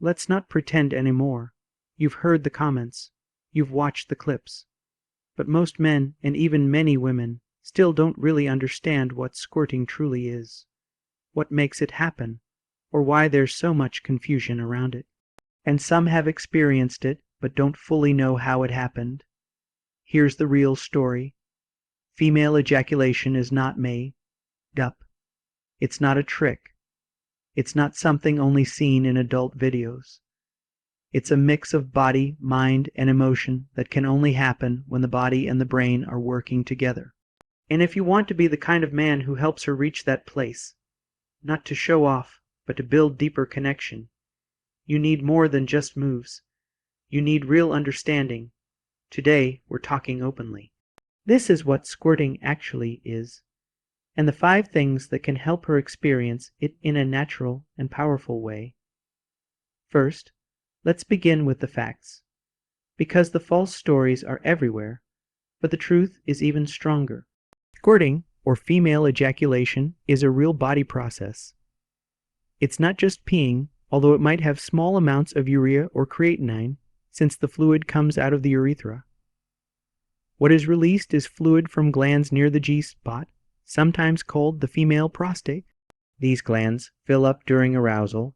Let's not pretend anymore. You've heard the comments. You've watched the clips. But most men, and even many women, still don't really understand what squirting truly is, what makes it happen, or why there's so much confusion around it. And some have experienced it, but don't fully know how it happened. Here's the real story. Female ejaculation is not made up. It's not a trick. It's not something only seen in adult videos. It's a mix of body, mind, and emotion that can only happen when the body and the brain are working together. And if you want to be the kind of man who helps her reach that place, not to show off, but to build deeper connection, you need more than just moves. You need real understanding. Today, we're talking openly. This is what squirting actually is, and the 5 things that can help her experience it in a natural and powerful way. First, let's begin with the facts, because the false stories are everywhere, but the truth is even stronger. Squirting, or female ejaculation, is a real body process. It's not just peeing, although it might have small amounts of urea or creatinine, since the fluid comes out of the urethra. What is released is fluid from glands near the G-spot, sometimes called the female prostate. These glands fill up during arousal,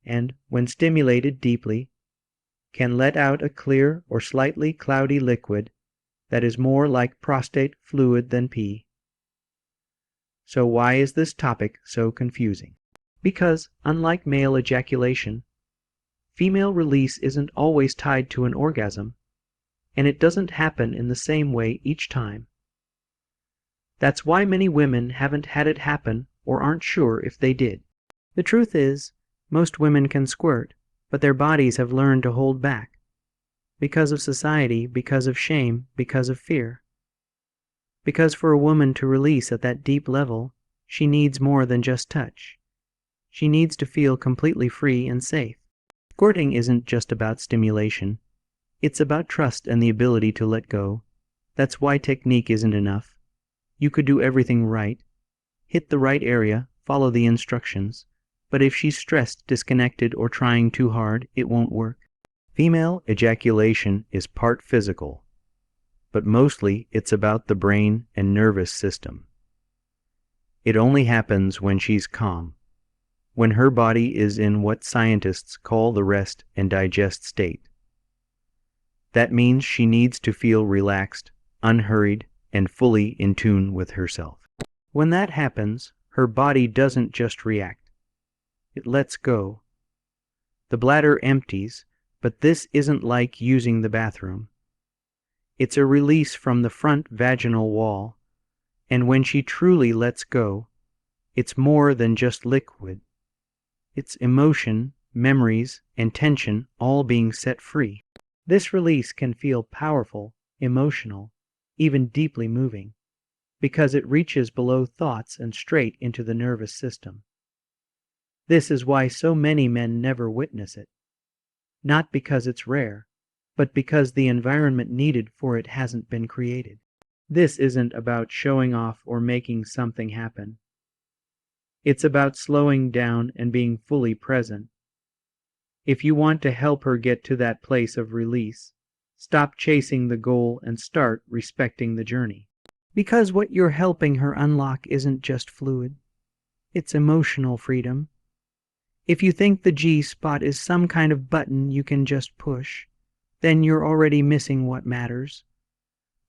and, when stimulated deeply, can let out a clear or slightly cloudy liquid that is more like prostate fluid than pee. So why is this topic so confusing? Because, unlike male ejaculation, female release isn't always tied to an orgasm, and it doesn't happen in the same way each time. That's why many women haven't had it happen or aren't sure if they did. The truth is, most women can squirt, but their bodies have learned to hold back. Because of society, because of shame, because of fear. Because for a woman to release at that deep level, she needs more than just touch. She needs to feel completely free and safe. Squirting isn't just about stimulation. It's about trust and the ability to let go. That's why technique isn't enough. You could do everything right, hit the right area, follow the instructions, but if she's stressed, disconnected, or trying too hard, it won't work. Female ejaculation is part physical, but mostly it's about the brain and nervous system. It only happens when she's calm, when her body is in what scientists call the rest and digest state. That means she needs to feel relaxed, unhurried, and fully in tune with herself. When that happens, her body doesn't just react. It lets go. The bladder empties, but this isn't like using the bathroom. It's a release from the front vaginal wall, and when she truly lets go, it's more than just liquid. It's emotion, memories, and tension all being set free. This release can feel powerful, emotional, even deeply moving, because it reaches below thoughts and straight into the nervous system. This is why so many men never witness it. Not because it's rare, but because the environment needed for it hasn't been created. This isn't about showing off or making something happen. It's about slowing down and being fully present. If you want to help her get to that place of release, stop chasing the goal and start respecting the journey. Because what you're helping her unlock isn't just fluid. It's emotional freedom. If you think the G-spot is some kind of button you can just push, then you're already missing what matters.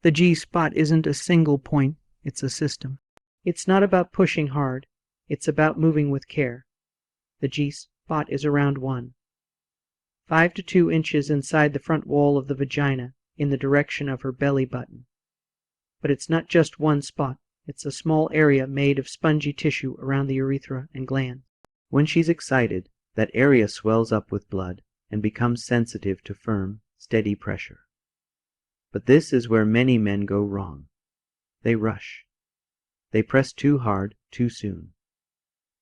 The G-spot isn't a single point, it's a system. It's not about pushing hard, it's about moving with care. The G-spot is around 5 to 2 inches inside the front wall of the vagina in the direction of her belly button. But it's not just one spot, it's a small area made of spongy tissue around the urethra and glands. When she's excited, that area swells up with blood and becomes sensitive to firm, steady pressure. But this is where many men go wrong. They rush. They press too hard, too soon.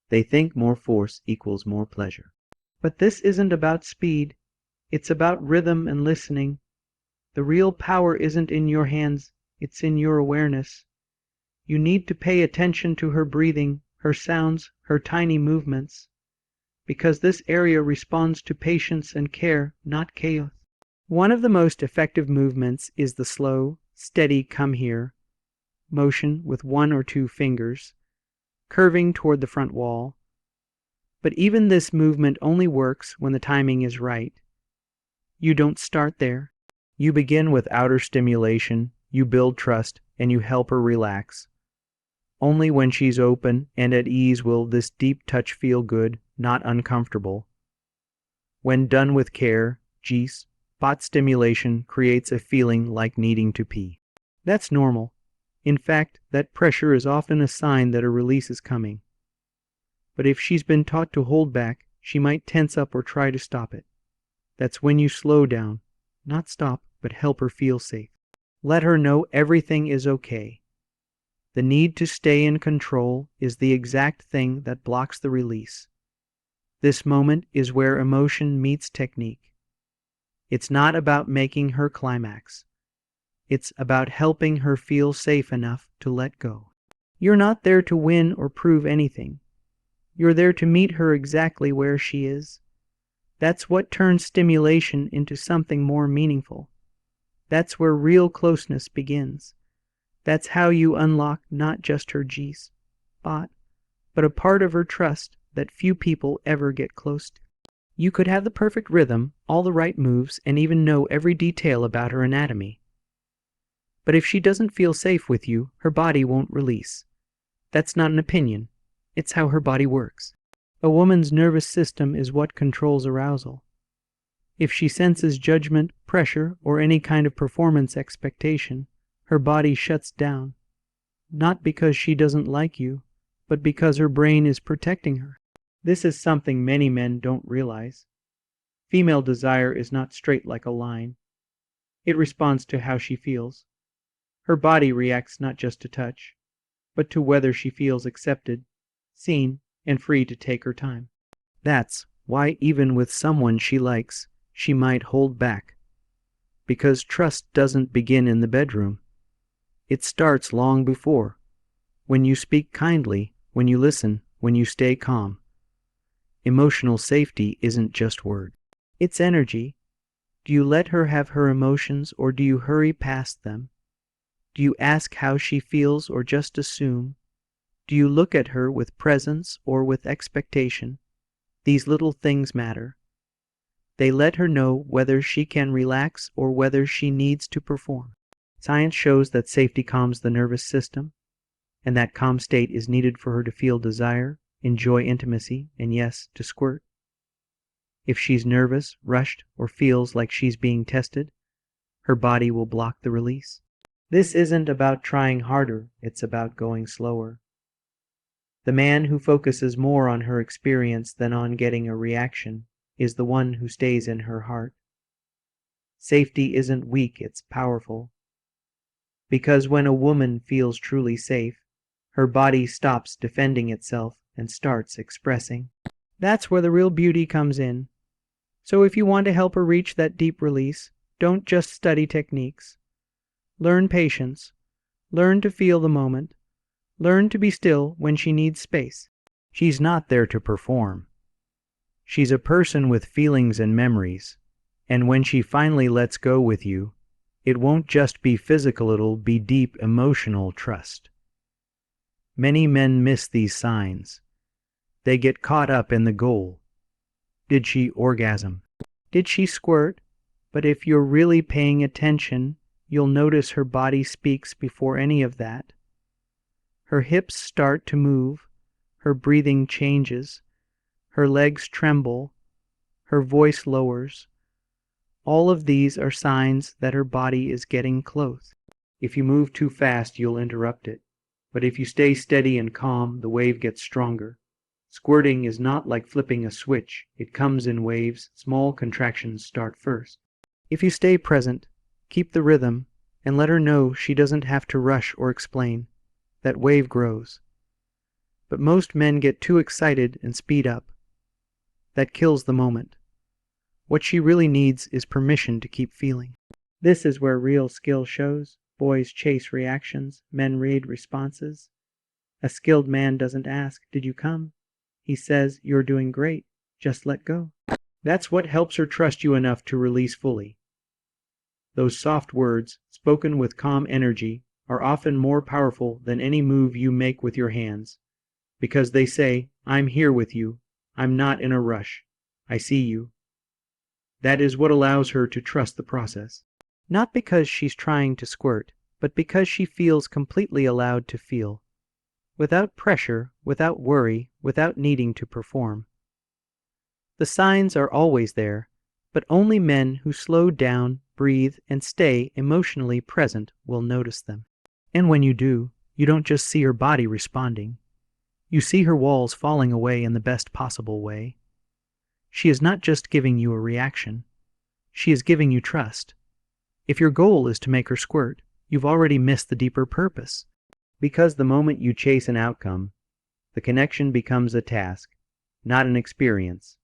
They think more force equals more pleasure. But this isn't about speed. It's about rhythm and listening. The real power isn't in your hands, it's in your awareness. You need to pay attention to her breathing, her sounds, her tiny movements. because this area responds to patience and care, not chaos. One of the most effective movements is the slow, steady come here motion with 1 or 2 fingers, curving toward the front wall. But even this movement only works when the timing is right. You don't start there. You begin with outer stimulation, you build trust, and you help her relax. Only when she's open and at ease will this deep touch feel good, not uncomfortable. When done with care, G-spot stimulation creates a feeling like needing to pee. That's normal. In fact, that pressure is often a sign that a release is coming. But if she's been taught to hold back, she might tense up or try to stop it. That's when you slow down, not stop, but help her feel safe. Let her know everything is okay. The need to stay in control is the exact thing that blocks the release. This moment is where emotion meets technique. It's not about making her climax. It's about helping her feel safe enough to let go. You're not there to win or prove anything. You're there to meet her exactly where she is. That's what turns stimulation into something more meaningful. That's where real closeness begins. That's how you unlock not just her G-spot, but a part of her trust that few people ever get close to. You could have the perfect rhythm, all the right moves, and even know every detail about her anatomy. But if she doesn't feel safe with you, her body won't release. That's not an opinion. It's how her body works. A woman's nervous system is what controls arousal. If she senses judgment, pressure, or any kind of performance expectation, her body shuts down. Not because she doesn't like you, but because her brain is protecting her. This is something many men don't realize. Female desire is not straight like a line. It responds to how she feels. Her body reacts not just to touch, but to whether she feels accepted, seen, and free to take her time. That's why even with someone she likes, she might hold back. Because trust doesn't begin in the bedroom. It starts long before. When you speak kindly, when you listen, when you stay calm. Emotional safety isn't just word. It's energy. Do you let her have her emotions, or do you hurry past them? Do you ask how she feels or just assume? Do you look at her with presence or with expectation? These little things matter. They let her know whether she can relax or whether she needs to perform. Science shows that safety calms the nervous system, and that calm state is needed for her to feel desire, enjoy intimacy, and yes, to squirt. If she's nervous, rushed, or feels like she's being tested, her body will block the release. This isn't about trying harder, it's about going slower. The man who focuses more on her experience than on getting a reaction is the one who stays in her heart. Safety isn't weak, it's powerful. Because when a woman feels truly safe, her body stops defending itself and starts expressing. That's where the real beauty comes in. So if you want to help her reach that deep release, don't just study techniques. Learn patience. Learn to feel the moment. Learn to be still when she needs space. She's not there to perform. She's a person with feelings and memories, and when she finally lets go with you, it won't just be physical, it'll be deep emotional trust. Many men miss these signs. They get caught up in the goal. Did she orgasm? Did she squirt? But if you're really paying attention, you'll notice her body speaks before any of that. Her hips start to move, her breathing changes, her legs tremble, her voice lowers. All of these are signs that her body is getting close. If you move too fast, you'll interrupt it. But if you stay steady and calm, the wave gets stronger. Squirting is not like flipping a switch. It comes in waves. Small contractions start first. If you stay present, keep the rhythm, and let her know she doesn't have to rush or explain, that wave grows. But most men get too excited and speed up. That kills the moment. What she really needs is permission to keep feeling. This is where real skill shows. Boys chase reactions, men read responses. A skilled man doesn't ask, "Did you come?" He says, "You're doing great. Just let go. That's what helps her trust you enough to release fully. Those soft words, spoken with calm energy, are often more powerful than any move you make with your hands, because they say, "I'm here with you. I'm not in a rush. I see you." That is what allows her to trust the process. Not because she's trying to squirt, but because she feels completely allowed to feel. Without pressure, without worry, without needing to perform. The signs are always there, but only men who slow down, breathe, and stay emotionally present will notice them. And when you do, you don't just see her body responding. You see her walls falling away in the best possible way. She is not just giving you a reaction. She is giving you trust. If your goal is to make her squirt, you've already missed the deeper purpose. Because the moment you chase an outcome, the connection becomes a task, not an experience.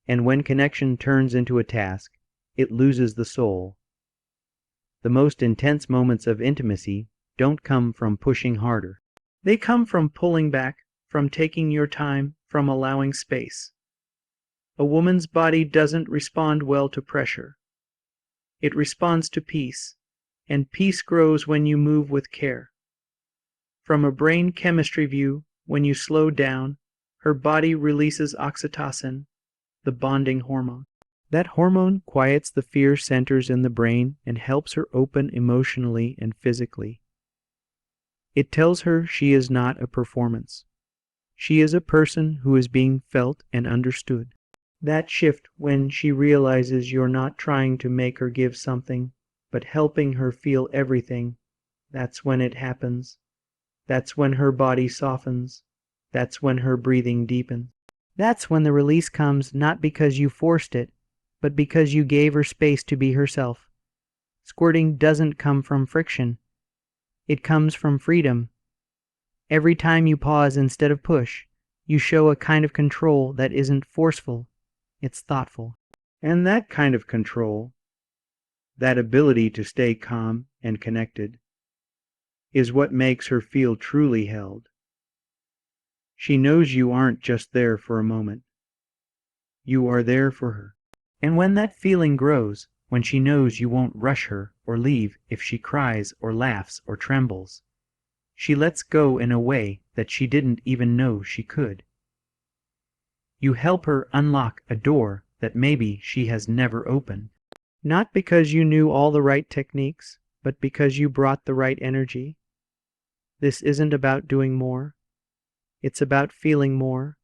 And when connection turns into a task, it loses the soul. The most intense moments of intimacy don't come from pushing harder. They come from pulling back, from taking your time, from allowing space. A woman's body doesn't respond well to pressure. It responds to peace, and peace grows when you move with care. From a brain chemistry view, when you slow down, her body releases oxytocin, the bonding hormone. That hormone quiets the fear centers in the brain and helps her open emotionally and physically. It tells her she is not a performance. She is a person who is being felt and understood. That shift when she realizes you're not trying to make her give something, but helping her feel everything, that's when it happens. That's when her body softens. That's when her breathing deepens. That's when the release comes, not because you forced it, but because you gave her space to be herself. Squirting doesn't come from friction. It comes from freedom. Every time you pause instead of push, you show a kind of control that isn't forceful, it's thoughtful. And that kind of control, that ability to stay calm and connected, is what makes her feel truly held. She knows you aren't just there for a moment. You are there for her. And when that feeling grows, when she knows you won't rush her or leave if she cries or laughs or trembles, she lets go in a way that she didn't even know she could. You help her unlock a door that maybe she has never opened. Not because you knew all the right techniques, but because you brought the right energy. This isn't about doing more. It's about feeling more.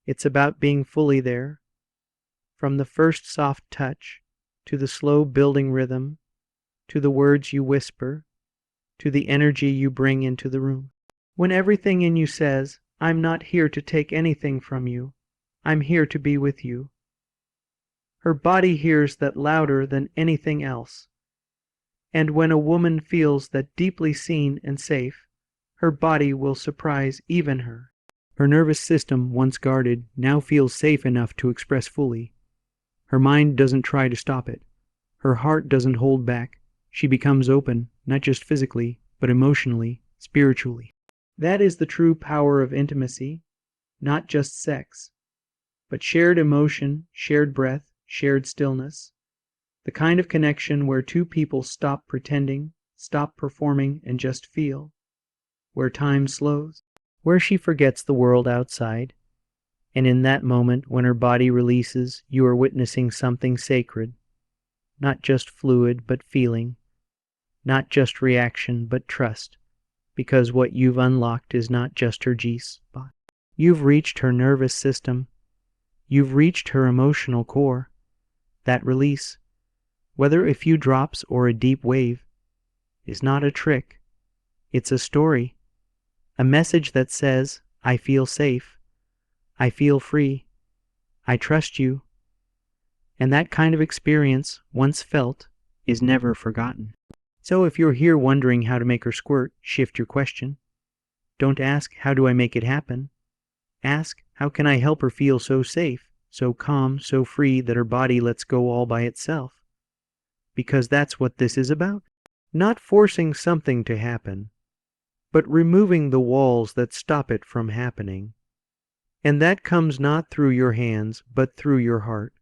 It's about being fully there. From the first soft touch, to the slow building rhythm, to the words you whisper, to the energy you bring into the room. When everything in you says, "I'm not here to take anything from you. I'm here to be with you." Her body hears that louder than anything else. And when a woman feels that deeply seen and safe, her body will surprise even her. Her nervous system, once guarded, now feels safe enough to express fully. Her mind doesn't try to stop it. Her heart doesn't hold back. She becomes open, not just physically, but emotionally, spiritually. That is the true power of intimacy, not just sex, but shared emotion, shared breath, shared stillness. The kind of connection where two people stop pretending, stop performing, and just feel. Where time slows, where she forgets the world outside, and in that moment when her body releases, you are witnessing something sacred, not just fluid but feeling, not just reaction but trust, because what you've unlocked is not just her G-spot. You've reached her nervous system. You've reached her emotional core. That release, whether a few drops or a deep wave, is not a trick. It's a story. A message that says, "I feel safe. I feel free. I trust you." And that kind of experience, once felt, is never forgotten. So if you're here wondering how to make her squirt, shift your question. Don't ask, "How do I make it happen?" Ask, "How can I help her feel so safe, so calm, so free that her body lets go all by itself?" Because that's what this is about. Not forcing something to happen, but removing the walls that stop it from happening. And that comes not through your hands, but through your heart.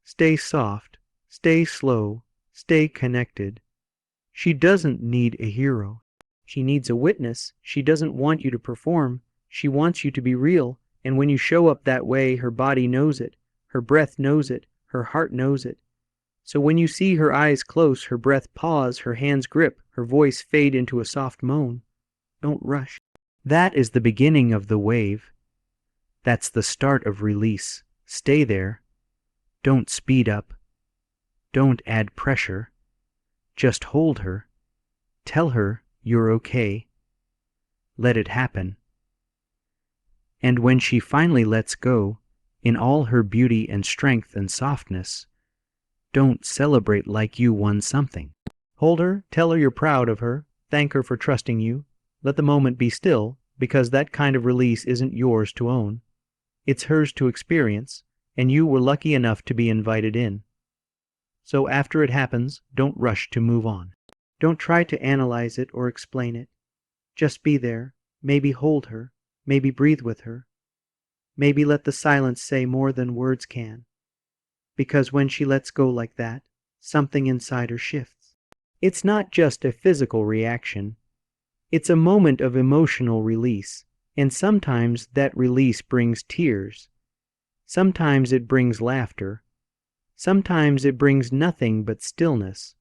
Stay soft, stay slow, stay connected. She doesn't need a hero. She needs a witness. She doesn't want you to perform. She wants you to be real. And when you show up that way, her body knows it. Her breath knows it. Her heart knows it. So when you see her eyes close, her breath pause, her hands grip, her voice fade into a soft moan, don't rush. That is the beginning of the wave. That's the start of release. Stay there. Don't speed up. Don't add pressure. Just hold her. Tell her you're okay. Let it happen. And when she finally lets go, in all her beauty and strength and softness, don't celebrate like you won something. Hold her, tell her you're proud of her, thank her for trusting you. Let the moment be still, because that kind of release isn't yours to own. It's hers to experience, and you were lucky enough to be invited in. So after it happens, don't rush to move on. Don't try to analyze it or explain it. Just be there, maybe hold her, maybe breathe with her. Maybe let the silence say more than words can. Because when she lets go like that, something inside her shifts. It's not just a physical reaction. It's a moment of emotional release, and sometimes that release brings tears. Sometimes it brings laughter. Sometimes it brings nothing but stillness.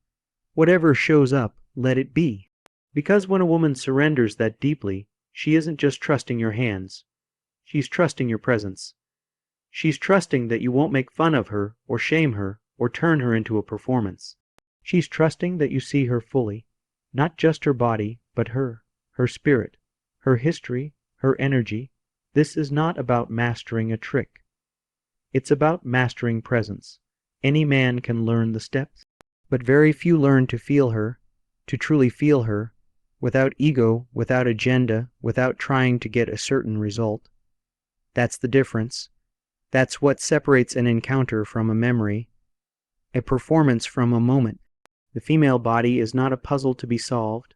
Whatever shows up, let it be. Because when a woman surrenders that deeply, she isn't just trusting your hands. She's trusting your presence. She's trusting that you won't make fun of her or shame her or turn her into a performance. She's trusting that you see her fully, not just her body, but her spirit, her history, her energy. This is not about mastering a trick. It's about mastering presence. Any man can learn the steps, but very few learn to feel her, to truly feel her, without ego, without agenda, without trying to get a certain result. That's the difference. That's what separates an encounter from a memory, a performance from a moment. The female body is not a puzzle to be solved.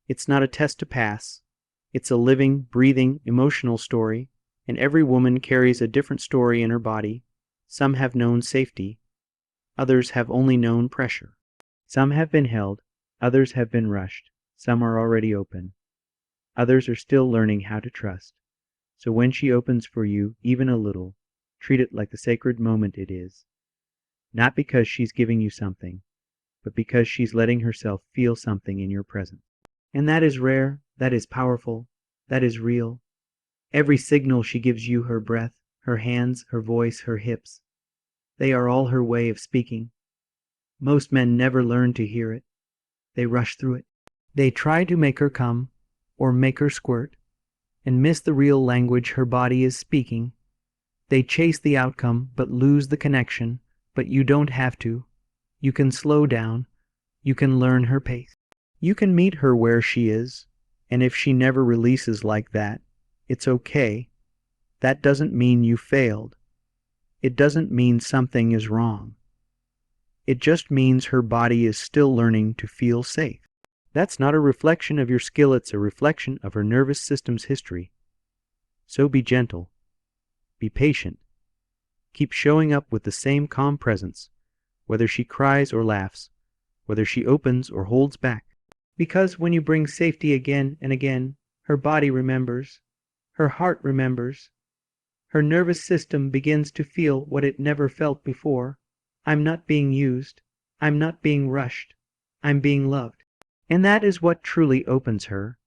It's not a test to pass. It's a living, breathing, emotional story, and every woman carries a different story in her body. Some have known safety. Others have only known pressure. Some have been held. Others have been rushed. Some are already open. Others are still learning how to trust. So when she opens for you, even a little, treat it like the sacred moment it is. Not because she's giving you something, but because she's letting herself feel something in your presence. And that is rare, that is powerful, that is real. Every signal she gives you, her breath, her hands, her voice, her hips, they are all her way of speaking. Most men never learn to hear it. They rush through it. They try to make her come, or make her squirt, and miss the real language her body is speaking. They chase the outcome, but lose the connection. But you don't have to. You can slow down. You can learn her pace. You can meet her where she is, and if she never releases like that, it's okay. That doesn't mean you failed. It doesn't mean something is wrong. It just means her body is still learning to feel safe. That's not a reflection of your skill, it's a reflection of her nervous system's history. So be gentle. Be patient. Keep showing up with the same calm presence, whether she cries or laughs, whether she opens or holds back. Because when you bring safety again and again, her body remembers, her heart remembers, her nervous system begins to feel what it never felt before. I'm not being used. I'm not being rushed. I'm being loved. And that is what truly opens her.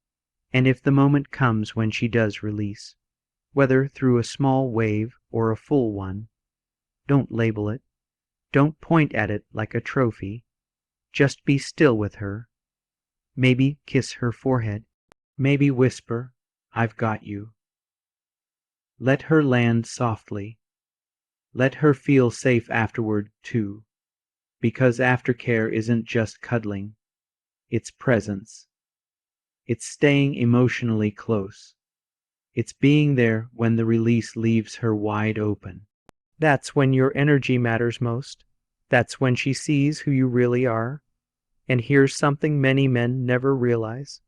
And if the moment comes when she does release, whether through a small wave or a full one, don't label it. Don't point at it like a trophy. Just be still with her. Maybe kiss her forehead. Maybe whisper, "I've got you." Let her land softly. Let her feel safe afterward, too, because aftercare isn't just cuddling. It's presence. It's staying emotionally close. It's being there when the release leaves her wide open. That's when your energy matters most. That's when she sees who you really are. And here's something many men never realize.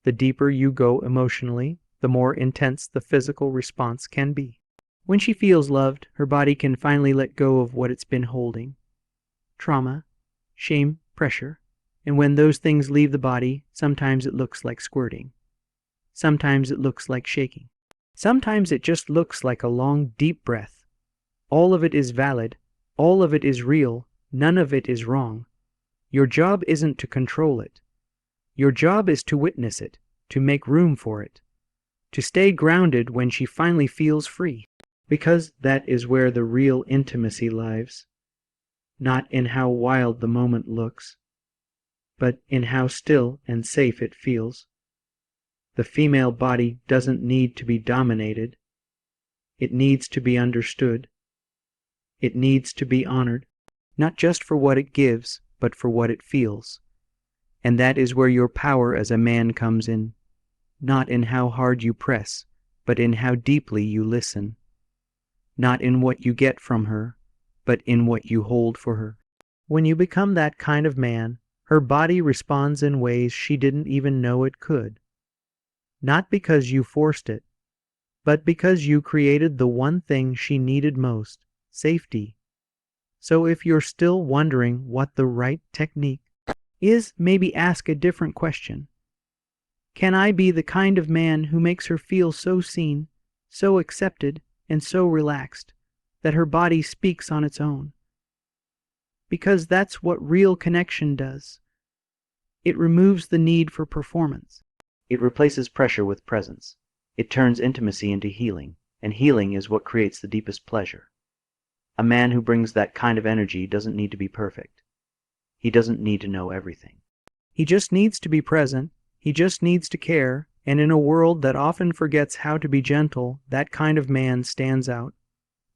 The deeper you go emotionally, the more intense the physical response can be. When she feels loved, her body can finally let go of what it's been holding. Trauma, shame, pressure. And when those things leave the body, sometimes it looks like squirting. Sometimes it looks like shaking. Sometimes it just looks like a long, deep breath. All of it is valid. All of it is real. None of it is wrong. Your job isn't to control it. Your job is to witness it, to make room for it, to stay grounded when she finally feels free. Because that is where the real intimacy lies. Not in how wild the moment looks, but in how still and safe it feels. The female body doesn't need to be dominated. It needs to be understood. It needs to be honored, not just for what it gives, but for what it feels. And that is where your power as a man comes in, not in how hard you press, but in how deeply you listen. Not in what you get from her, but in what you hold for her. When you become that kind of man, her body responds in ways she didn't even know it could. Not because you forced it, but because you created the one thing she needed most, safety. So if you're still wondering what the right technique is, maybe ask a different question. Can I be the kind of man who makes her feel so seen, so accepted, and so relaxed that her body speaks on its own? Because that's what real connection does. It removes the need for performance. It replaces pressure with presence. It turns intimacy into healing, and healing is what creates the deepest pleasure. A man who brings that kind of energy doesn't need to be perfect. He doesn't need to know everything. He just needs to be present. He just needs to care, and in a world that often forgets how to be gentle, that kind of man stands out.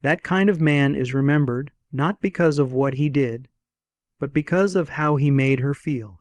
That kind of man is remembered, not because of what he did, but because of how he made her feel.